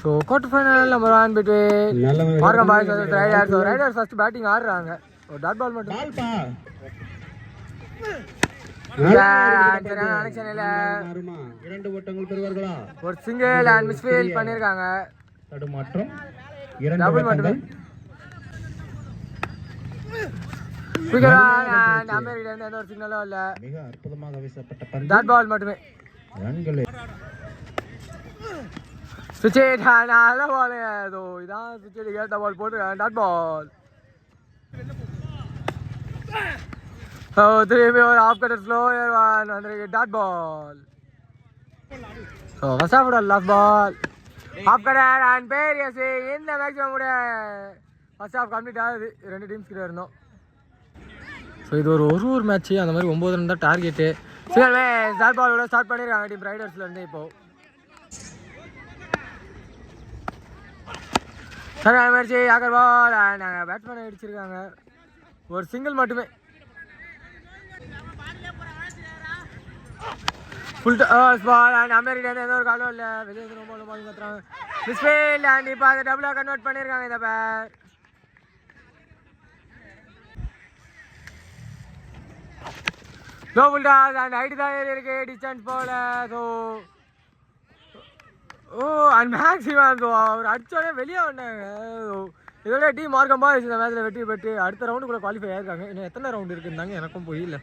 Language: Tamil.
So quarter final number 1 between Markham boys versus riders. Riders first batting ஆடுறாங்க. ஒரு டாட் பால் மட்டும் இரண்டு ஓட்டங்கள் பெறுவார்களா? ஒரு சிங்கிள் அண்ட் மிஸ்ஃபீல்ட் பண்ணிருக்காங்க. தடுமாற்றம் இரண்டு டபுள் மட்டுமே. அமெரிக்கா எந்த ஒரு சிக்னலும் இல்ல. மிக அற்புதமாக வீசப்பட்ட பந்து டாட் பால் மட்டுமே. ரன்களை சுவிட்ச் நல்ல பால். ஏதோ இதான் சுவிட்ச் ஏத்த பால் போட்டு டாட் பால். திரும்பி ஒரு ஆஃப் கட்டர் ஸ்லோயர் ஒன் வந்திருக்கு dot ball. So first off last ball off cutter and various. இந்த மேக்ஸிமம் கூட ஃபர்ஸ்ட் ஆஃப் கம்ப்ளீட் ஆகுது. ரெண்டு டீம்ஸ் கிட்ட இருந்தோம். ஸோ இது ஒரு மேட்ச்சு அந்த மாதிரி 9 ரன் தான் டார்கெட்டு. சரி டாட் பாலோட ஸ்டார்ட் பண்ணியிருக்காங்க டீம் ரைடர்ஸ்லேருந்து. இப்போது சரி மேட்ச்சு ஆக்கர் பால் நாங்கள் பேட்ஸ்மேனை அடிச்சிருக்காங்க. ஒரு சிங்கிள் மட்டுமே. ஃபுல் பால் அண்ட் அமெரிக்கா எந்த ஒரு காலம் இல்லை. வெளியே ரொம்ப பால் மாற்றுறாங்க. மிஸ்ஃபீல்ட் அண்ட் இப்போ அதை டபுளாக கன்வெர்ட் பண்ணியிருக்காங்க இந்த பேர். Low full toss and height தான் ஏறி இருக்கு. டிஸ்டன்ஸ் போல. ஸோ அண்ட் மேக்ஸிமம் ஸோ அவர் அடிச்சோடனே வெளியே வந்தாங்க. இதோட டீம் மார்க்கம் பாய்ஸ் இந்த மேட்ச்சில் வெற்றி பெற்று அடுத்த ரவுண்டு கூட குவாலிஃபை ஆயிருக்காங்க. இன்னும் எத்தனை ரவுண்டு இருக்குன்னாங்க எனக்கும் புரியல.